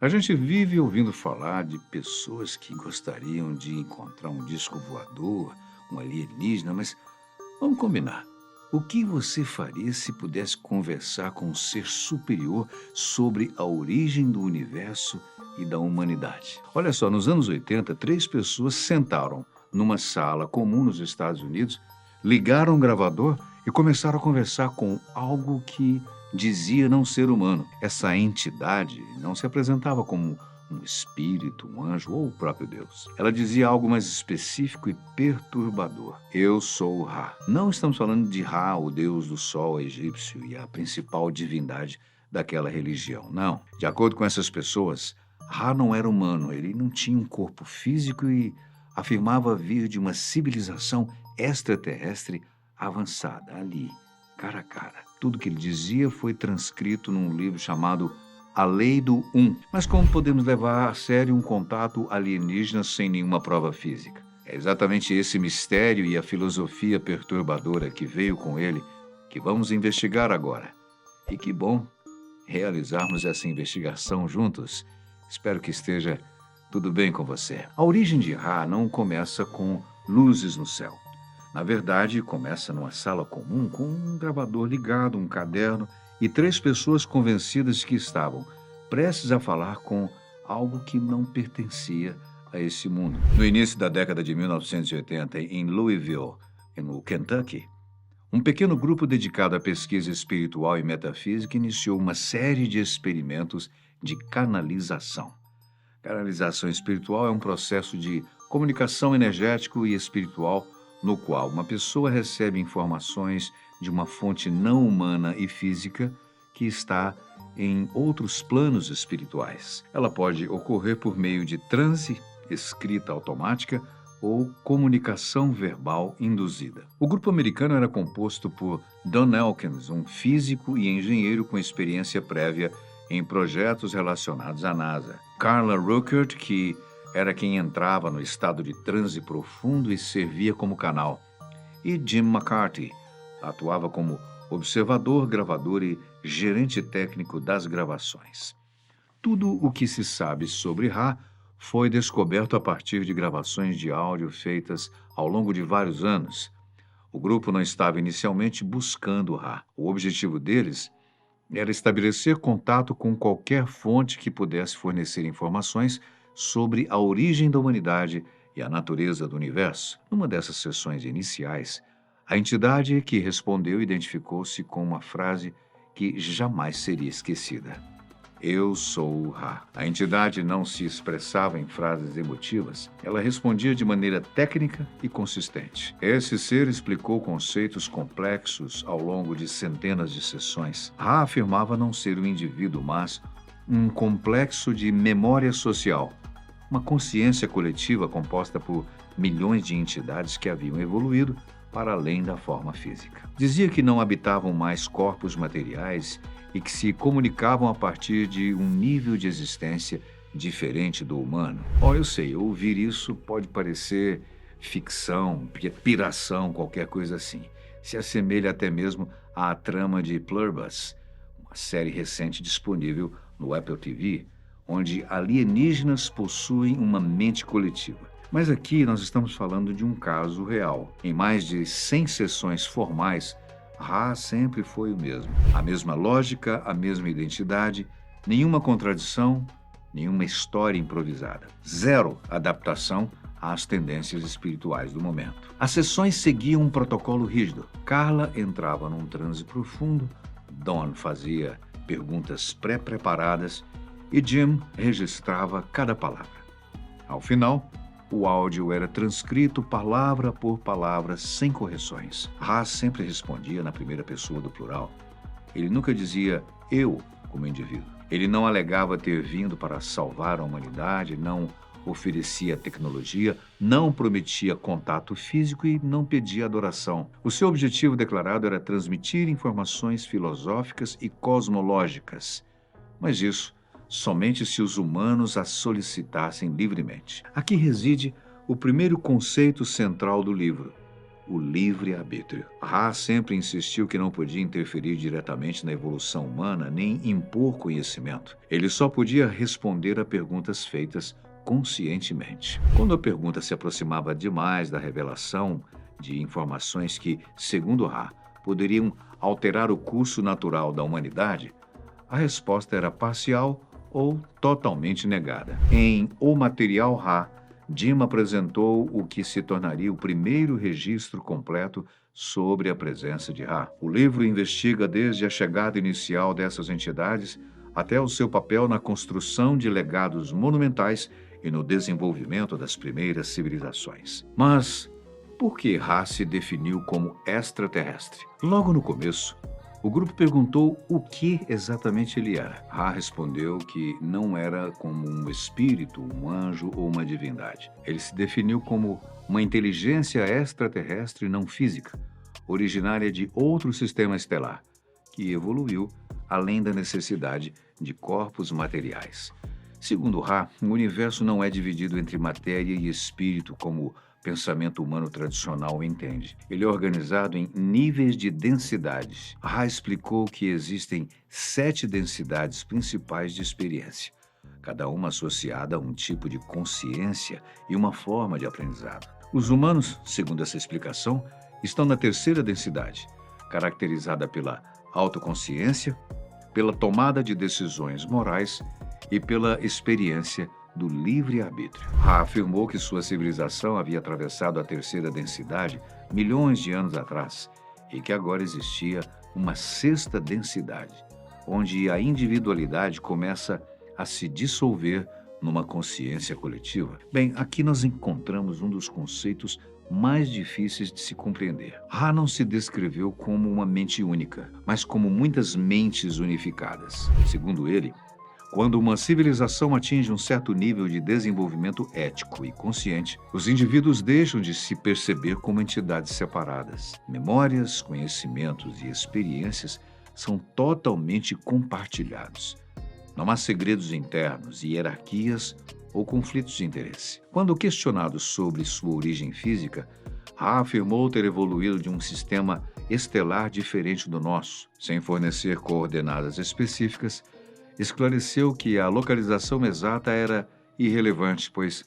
A gente vive ouvindo falar de pessoas que gostariam de encontrar um disco voador, um alienígena, mas vamos combinar. O que você faria se pudesse conversar com um ser superior sobre a origem do universo e da humanidade? Olha só, nos anos 80, três pessoas sentaram numa sala comum nos Estados Unidos, ligaram um gravador e começaram a conversar com algo que dizia não ser humano. Essa entidade não se apresentava como um espírito, um anjo ou o próprio Deus. Ela dizia algo mais específico e perturbador. Eu sou Ra. Não estamos falando de Ra, o deus do sol egípcio e a principal divindade daquela religião. Não. De acordo com essas pessoas, Ra não era humano, ele não tinha um corpo físico e afirmava vir de uma civilização extraterrestre avançada, ali, cara a cara. Tudo que ele dizia foi transcrito num livro chamado A Lei do Um. Mas como podemos levar a sério um contato alienígena sem nenhuma prova física? É exatamente esse mistério e a filosofia perturbadora que veio com ele que vamos investigar agora. E que bom realizarmos essa investigação juntos. Espero que esteja tudo bem com você. A origem de Ra não começa com luzes no céu. Na verdade, começa numa sala comum com um gravador ligado, um caderno e três pessoas convencidas que estavam prestes a falar com algo que não pertencia a esse mundo. No início da década de 1980, em Louisville, no Kentucky, um pequeno grupo dedicado à pesquisa espiritual e metafísica iniciou uma série de experimentos de canalização. Canalização espiritual é um processo de comunicação energético e espiritual no qual uma pessoa recebe informações de uma fonte não humana e física que está em outros planos espirituais. Ela pode ocorrer por meio de transe, escrita automática ou comunicação verbal induzida. O grupo americano era composto por Don Elkins, um físico e engenheiro com experiência prévia em projetos relacionados à NASA. Carla Rueckert, que era quem entrava no estado de transe profundo e servia como canal. E Jim McCarthy atuava como observador, gravador e gerente técnico das gravações. Tudo o que se sabe sobre Ra foi descoberto a partir de gravações de áudio feitas ao longo de vários anos. O grupo não estava inicialmente buscando Ra. O objetivo deles era estabelecer contato com qualquer fonte que pudesse fornecer informações sobre a origem da humanidade e a natureza do universo. Numa dessas sessões iniciais, a entidade que respondeu identificou-se com uma frase que jamais seria esquecida. Eu sou Ra. A entidade não se expressava em frases emotivas. Ela respondia de maneira técnica e consistente. Esse ser explicou conceitos complexos ao longo de centenas de sessões. Ra afirmava não ser um indivíduo, mas um complexo de memória social, uma consciência coletiva composta por milhões de entidades que haviam evoluído para além da forma física. Dizia que não habitavam mais corpos materiais e que se comunicavam a partir de um nível de existência diferente do humano. Eu sei, ouvir isso pode parecer ficção, piração, qualquer coisa assim. Se assemelha até mesmo à trama de Pluribus, uma série recente disponível no Apple TV, onde alienígenas possuem uma mente coletiva. Mas aqui nós estamos falando de um caso real. Em mais de 100 sessões formais, Ra sempre foi o mesmo. A mesma lógica, a mesma identidade, nenhuma contradição, nenhuma história improvisada. Zero adaptação às tendências espirituais do momento. As sessões seguiam um protocolo rígido. Carla entrava num transe profundo, Don fazia perguntas pré-preparadas e Jim registrava cada palavra. Ao final, o áudio era transcrito palavra por palavra, sem correções. Ra sempre respondia na primeira pessoa do plural. Ele nunca dizia eu como indivíduo. Ele não alegava ter vindo para salvar a humanidade, não oferecia tecnologia, não prometia contato físico e não pedia adoração. O seu objetivo declarado era transmitir informações filosóficas e cosmológicas. Mas isso somente se os humanos as solicitassem livremente. Aqui reside o primeiro conceito central do livro. o livre-arbítrio. Ra sempre insistiu que não podia interferir diretamente na evolução humana nem impor conhecimento. Ele só podia responder a perguntas feitas conscientemente. Quando a pergunta se aproximava demais da revelação de informações que, segundo Ra, poderiam alterar o curso natural da humanidade, a resposta era parcial ou totalmente negada. Em O Material Ra, Jim apresentou o que se tornaria o primeiro registro completo sobre a presença de Ra. O livro investiga desde a chegada inicial dessas entidades até o seu papel na construção de legados monumentais e no desenvolvimento das primeiras civilizações. Mas por que Ra se definiu como extraterrestre? Logo no começo, o grupo perguntou o que exatamente ele era. Ra respondeu que não era como um espírito, um anjo ou uma divindade. Ele se definiu como uma inteligência extraterrestre não física, originária de outro sistema estelar, que evoluiu além da necessidade de corpos materiais. Segundo Ra, o universo não é dividido entre matéria e espírito como o pensamento humano tradicional entende. Ele é organizado em níveis de densidades. Ra explicou que existem 7 densidades principais de experiência, cada uma associada a um tipo de consciência e uma forma de aprendizado. Os humanos, segundo essa explicação, estão na terceira densidade, caracterizada pela autoconsciência, pela tomada de decisões morais e pela experiência do livre-arbítrio. Ra afirmou que sua civilização havia atravessado a terceira densidade milhões de anos atrás e que agora existia uma sexta densidade, onde a individualidade começa a se dissolver numa consciência coletiva. Bem, aqui nós encontramos um dos conceitos mais difíceis de se compreender. Ra não se descreveu como uma mente única, mas como muitas mentes unificadas. Segundo ele, quando uma civilização atinge um certo nível de desenvolvimento ético e consciente, os indivíduos deixam de se perceber como entidades separadas. Memórias, conhecimentos e experiências são totalmente compartilhados. Não há segredos internos, hierarquias ou conflitos de interesse. Quando questionado sobre sua origem física, Ra afirmou ter evoluído de um sistema estelar diferente do nosso, sem fornecer coordenadas específicas. Esclareceu que a localização exata era irrelevante, pois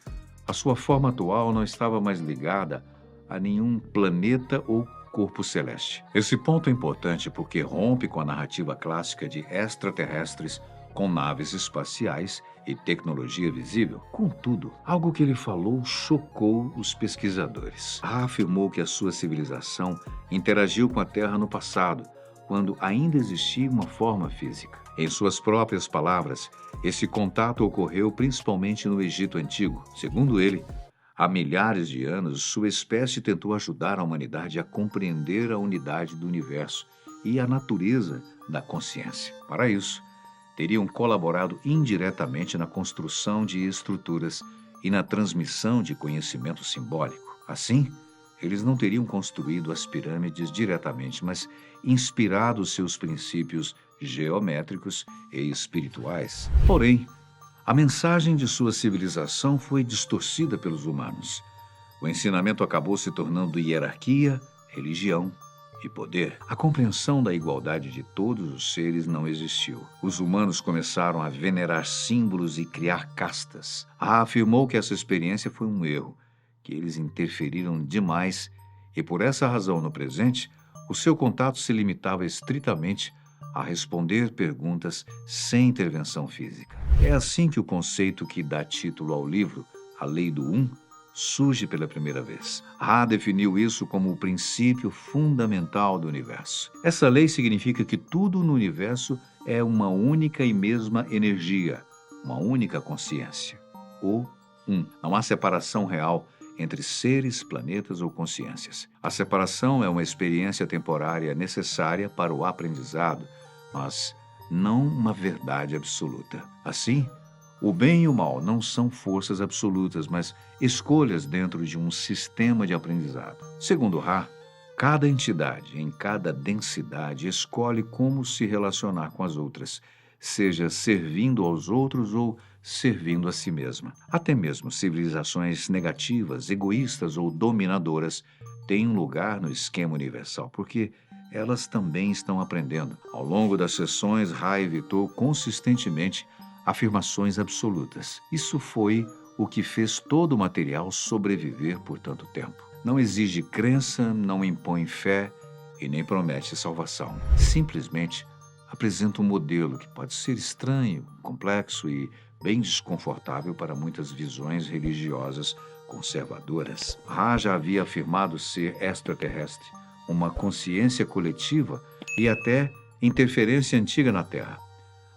a sua forma atual não estava mais ligada a nenhum planeta ou corpo celeste. Esse ponto é importante porque rompe com a narrativa clássica de extraterrestres com naves espaciais e tecnologia visível. Contudo, algo que ele falou chocou os pesquisadores. Ra afirmou que a sua civilização interagiu com a Terra no passado, quando ainda existia uma forma física. Em suas próprias palavras, esse contato ocorreu principalmente no Egito Antigo. Segundo ele, há milhares de anos, sua espécie tentou ajudar a humanidade a compreender a unidade do universo e a natureza da consciência. Para isso, teriam colaborado indiretamente na construção de estruturas e na transmissão de conhecimento simbólico. Assim, eles não teriam construído as pirâmides diretamente, mas inspirado seus princípios geométricos e espirituais. Porém, a mensagem de sua civilização foi distorcida pelos humanos. O ensinamento acabou se tornando hierarquia, religião e poder. A compreensão da igualdade de todos os seres não existiu. Os humanos começaram a venerar símbolos e criar castas. Ra afirmou que essa experiência foi um erro, que eles interferiram demais e, por essa razão, no presente, o seu contato se limitava estritamente a responder perguntas sem intervenção física. É assim que o conceito que dá título ao livro, A Lei do Um, surge pela primeira vez. Ra definiu isso como o princípio fundamental do universo. Essa lei significa que tudo no universo é uma única e mesma energia, uma única consciência, o Um. Não há separação real entre seres, planetas ou consciências. A separação é uma experiência temporária necessária para o aprendizado, mas não uma verdade absoluta. Assim, o bem e o mal não são forças absolutas, mas escolhas dentro de um sistema de aprendizado. Segundo Ra, cada entidade, em cada densidade, escolhe como se relacionar com as outras, seja servindo aos outros ou servindo a si mesma. Até mesmo civilizações negativas, egoístas ou dominadoras têm um lugar no esquema universal, porque elas também estão aprendendo. Ao longo das sessões, Ra evitou consistentemente afirmações absolutas. Isso foi o que fez todo o material sobreviver por tanto tempo. Não exige crença, não impõe fé e nem promete salvação. Simplesmente apresenta um modelo que pode ser estranho, complexo e bem desconfortável para muitas visões religiosas conservadoras. Ra já havia afirmado ser extraterrestre, uma consciência coletiva e até interferência antiga na Terra.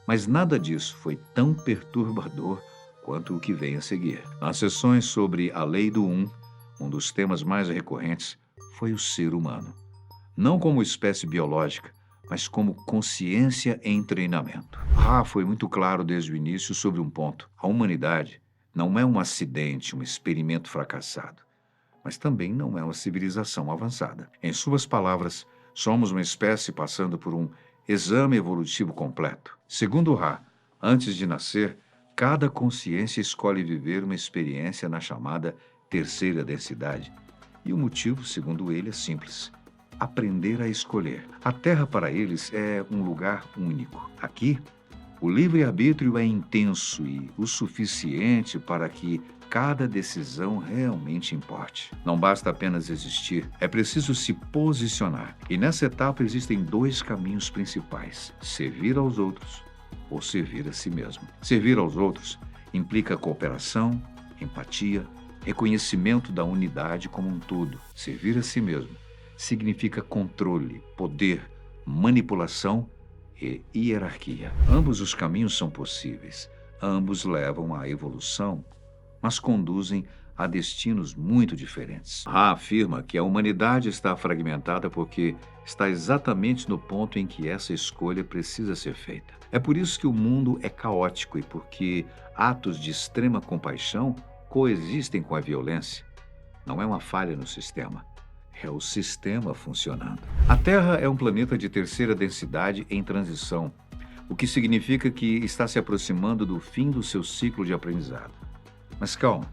Mas nada disso foi tão perturbador quanto o que vem a seguir. Nas sessões sobre a Lei do um dos temas mais recorrentes foi o ser humano. Não como espécie biológica, mas como consciência em treinamento. Ra foi muito claro desde o início sobre um ponto. A humanidade não é um acidente, um experimento fracassado, mas também não é uma civilização avançada. Em suas palavras, somos uma espécie passando por um exame evolutivo completo. Segundo Ra, antes de nascer, cada consciência escolhe viver uma experiência na chamada terceira densidade. E o motivo, segundo ele, é simples: aprender a escolher. A Terra para eles é um lugar único. Aqui, o livre-arbítrio é intenso e o suficiente para que cada decisão realmente importe. Não basta apenas existir, é preciso se posicionar. E nessa etapa existem dois caminhos principais: servir aos outros ou servir a si mesmo. Servir aos outros implica cooperação, empatia, reconhecimento da unidade como um todo. Servir a si mesmo significa controle, poder, manipulação e hierarquia. Ambos os caminhos são possíveis. Ambos levam à evolução, mas conduzem a destinos muito diferentes. Ra afirma que a humanidade está fragmentada porque está exatamente no ponto em que essa escolha precisa ser feita. É por isso que o mundo é caótico e porque atos de extrema compaixão coexistem com a violência. Não é uma falha no sistema, é o sistema funcionando. A Terra é um planeta de terceira densidade em transição, o que significa que está se aproximando do fim do seu ciclo de aprendizado. Mas calma,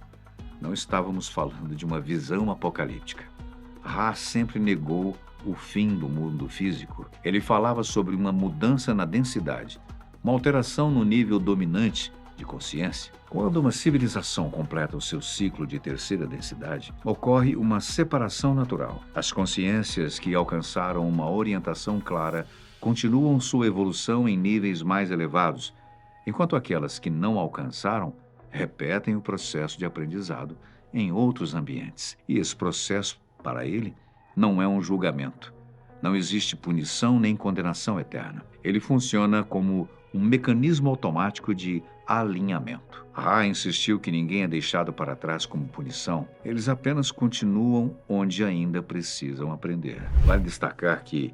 não estávamos falando de uma visão apocalíptica. Ra sempre negou o fim do mundo físico. Ele falava sobre uma mudança na densidade, uma alteração no nível dominante de consciência. Quando uma civilização completa o seu ciclo de terceira densidade, ocorre uma separação natural. As consciências que alcançaram uma orientação clara continuam sua evolução em níveis mais elevados, enquanto aquelas que não alcançaram repetem o processo de aprendizado em outros ambientes. E esse processo, para ele, não é um julgamento. Não existe punição nem condenação eterna. Ele funciona como um mecanismo automático de alinhamento. Ra insistiu que ninguém é deixado para trás como punição. Eles apenas continuam onde ainda precisam aprender. Vale destacar que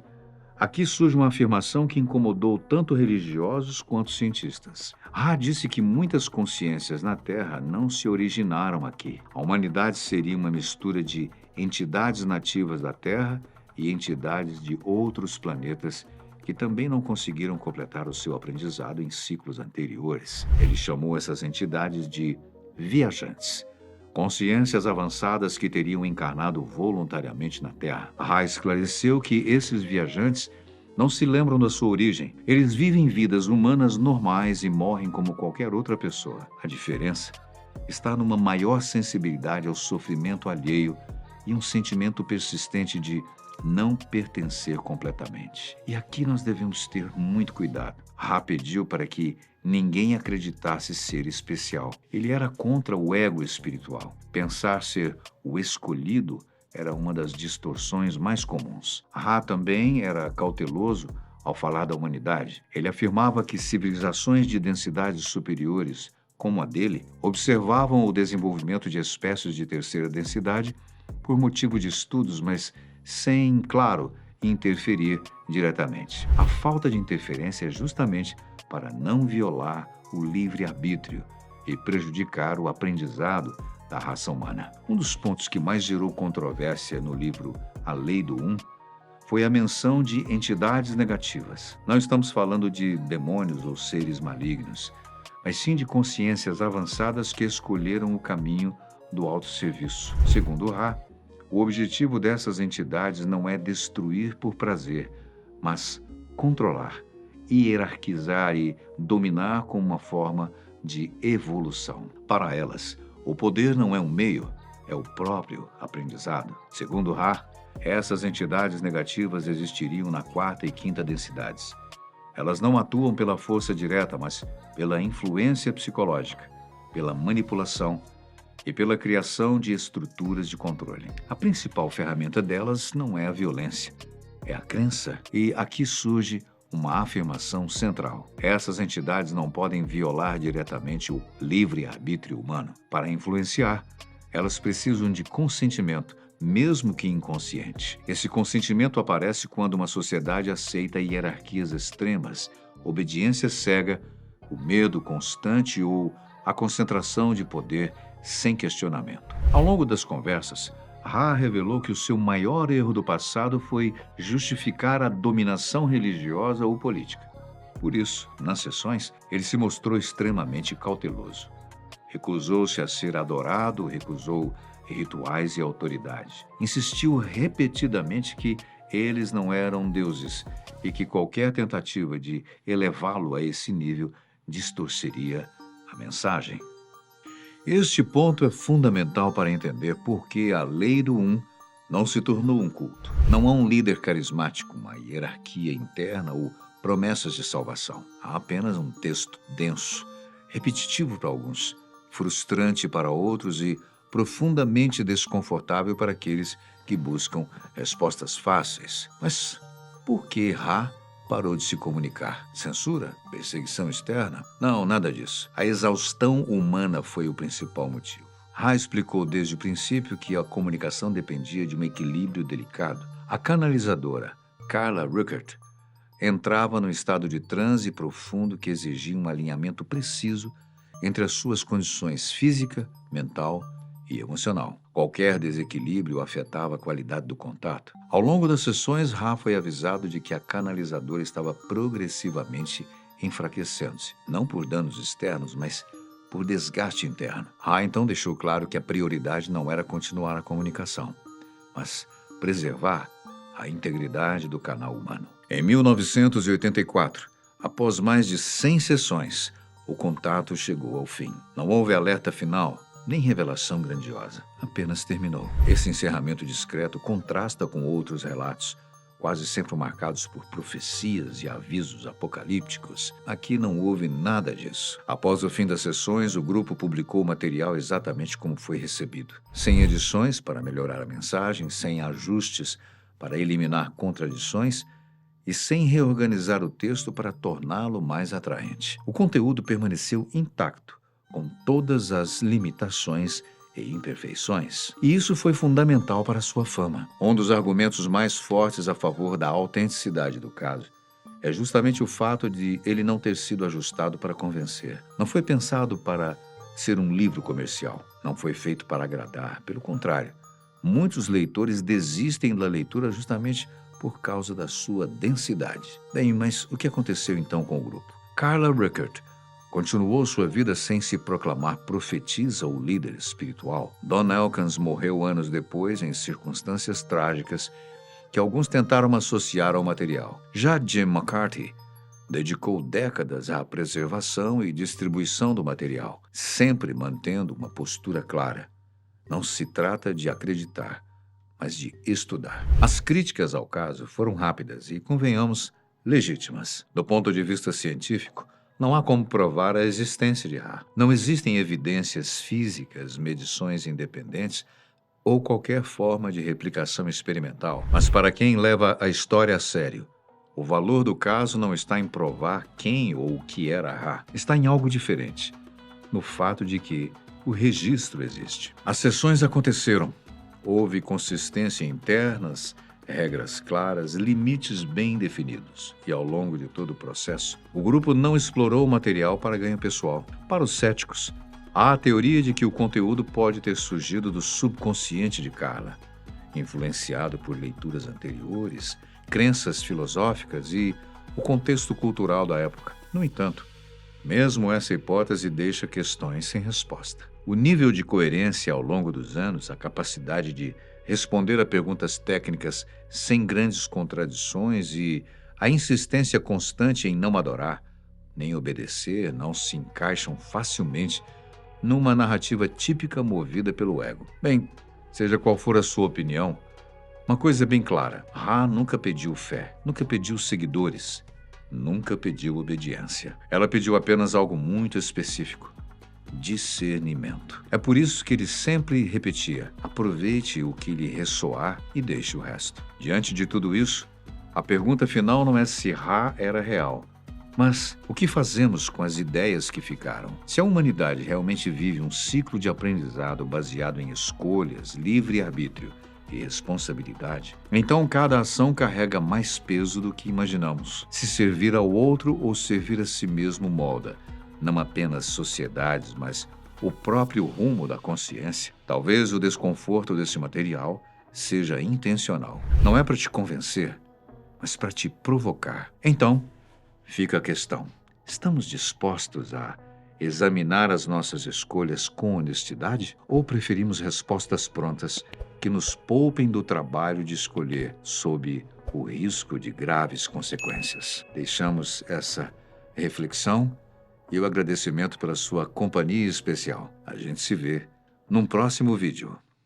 aqui surge uma afirmação que incomodou tanto religiosos quanto cientistas. Ra disse que muitas consciências na Terra não se originaram aqui. A humanidade seria uma mistura de entidades nativas da Terra e entidades de outros planetas que também não conseguiram completar o seu aprendizado em ciclos anteriores. Ele chamou essas entidades de viajantes, consciências avançadas que teriam encarnado voluntariamente na Terra. Ra esclareceu que esses viajantes não se lembram da sua origem. Eles vivem vidas humanas normais e morrem como qualquer outra pessoa. A diferença está numa maior sensibilidade ao sofrimento alheio e um sentimento persistente de não pertencer completamente. E aqui nós devemos ter muito cuidado. Ra pediu para que ninguém acreditasse ser especial. Ele era contra o ego espiritual. Pensar ser o escolhido era uma das distorções mais comuns. Ra também era cauteloso ao falar da humanidade. Ele afirmava que civilizações de densidades superiores, como a dele, observavam o desenvolvimento de espécies de terceira densidade por motivo de estudos, mas sem, claro, interferir diretamente. A falta de interferência é justamente para não violar o livre-arbítrio e prejudicar o aprendizado da raça humana. Um dos pontos que mais gerou controvérsia no livro A Lei do foi a menção de entidades negativas. Não estamos falando de demônios ou seres malignos, mas sim de consciências avançadas que escolheram o caminho do autosserviço. Segundo Ra, o objetivo dessas entidades não é destruir por prazer, mas controlar, hierarquizar e dominar como uma forma de evolução. Para elas, o poder não é um meio, é o próprio aprendizado. Segundo Ra, essas entidades negativas existiriam na quarta e quinta densidades. Elas não atuam pela força direta, mas pela influência psicológica, pela manipulação e pela criação de estruturas de controle. A principal ferramenta delas não é a violência, é a crença. E aqui surge uma afirmação central. Essas entidades não podem violar diretamente o livre-arbítrio humano. Para influenciar, elas precisam de consentimento, mesmo que inconsciente. Esse consentimento aparece quando uma sociedade aceita hierarquias extremas, obediência cega, o medo constante ou a concentração de poder sem questionamento. Ao longo das conversas, Ra revelou que o seu maior erro do passado foi justificar a dominação religiosa ou política. Por isso, nas sessões, ele se mostrou extremamente cauteloso. Recusou-se a ser adorado, recusou rituais e autoridade. Insistiu repetidamente que eles não eram deuses e que qualquer tentativa de elevá-lo a esse nível distorceria a mensagem. Este ponto é fundamental para entender por que a lei do não se tornou um culto. Não há um líder carismático, uma hierarquia interna ou promessas de salvação. Há apenas um texto denso, repetitivo para alguns, frustrante para outros e profundamente desconfortável para aqueles que buscam respostas fáceis. Mas por que Ra parou de se comunicar? Censura? Perseguição externa? Não, nada disso. A exaustão humana foi o principal motivo. Ra explicou desde o princípio que a comunicação dependia de um equilíbrio delicado. A canalizadora, Carla Rueckert, entrava num estado de transe profundo que exigia um alinhamento preciso entre as suas condições física, mental e emocional. Qualquer desequilíbrio afetava a qualidade do contato. Ao longo das sessões, Ra foi avisado de que a canalizadora estava progressivamente enfraquecendo-se, não por danos externos, mas por desgaste interno. Ra então deixou claro que a prioridade não era continuar a comunicação, mas preservar a integridade do canal humano. Em 1984, após mais de 100 sessões, o contato chegou ao fim. Não houve alerta final, nem revelação grandiosa. Apenas terminou. Esse encerramento discreto contrasta com outros relatos, quase sempre marcados por profecias e avisos apocalípticos. Aqui não houve nada disso. Após o fim das sessões, o grupo publicou o material exatamente como foi recebido. Sem edições para melhorar a mensagem, sem ajustes para eliminar contradições e sem reorganizar o texto para torná-lo mais atraente. O conteúdo permaneceu intacto, com todas as limitações e imperfeições. E isso foi fundamental para sua fama. Um dos argumentos mais fortes a favor da autenticidade do caso é justamente o fato de ele não ter sido ajustado para convencer. Não foi pensado para ser um livro comercial. Não foi feito para agradar. Pelo contrário, muitos leitores desistem da leitura justamente por causa da sua densidade. Bem, mas o que aconteceu então com o grupo? Carla Rueckert continuou sua vida sem se proclamar profetisa ou líder espiritual. Don Elkins morreu anos depois em circunstâncias trágicas que alguns tentaram associar ao material. Já Jim McCarthy dedicou décadas à preservação e distribuição do material, sempre mantendo uma postura clara. Não se trata de acreditar, mas de estudar. As críticas ao caso foram rápidas e, convenhamos, legítimas. Do ponto de vista científico, não há como provar a existência de Ra. Não existem evidências físicas, medições independentes ou qualquer forma de replicação experimental. Mas para quem leva a história a sério, o valor do caso não está em provar quem ou o que era Ra. Está em algo diferente, no fato de que o registro existe. As sessões aconteceram. Houve consistência internas, regras claras, limites bem definidos. E ao longo de todo o processo, o grupo não explorou o material para ganho pessoal. Para os céticos, há a teoria de que o conteúdo pode ter surgido do subconsciente de Carla, influenciado por leituras anteriores crenças filosóficas e o contexto cultural da época. No entanto, mesmo essa hipótese deixa questões sem resposta. O nível de coerência ao longo dos anos, a capacidade de responder a perguntas técnicas sem grandes contradições e a insistência constante em não adorar, nem obedecer, não se encaixam facilmente numa narrativa típica movida pelo ego. Bem, seja qual for a sua opinião, uma coisa é bem clara: Ra nunca pediu fé, nunca pediu seguidores, nunca pediu obediência. Ela pediu apenas algo muito específico: discernimento. É por isso que ele sempre repetia: aproveite o que lhe ressoar e deixe o resto. Diante de tudo isso, a pergunta final não é se Ra era real, mas o que fazemos com as ideias que ficaram? Se a humanidade realmente vive um ciclo de aprendizado baseado em escolhas, livre-arbítrio e responsabilidade, então cada ação carrega mais peso do que imaginamos. Se servir ao outro ou servir a si mesmo molda não apenas sociedades, mas o próprio rumo da consciência. Talvez o desconforto desse material seja intencional. Não é para te convencer, mas para te provocar. Então, fica a questão: estamos dispostos a examinar as nossas escolhas com honestidade? Ou preferimos respostas prontas que nos poupem do trabalho de escolher sob o risco de graves consequências? Deixamos essa reflexão e o agradecimento pela sua companhia especial. A gente se vê num próximo vídeo.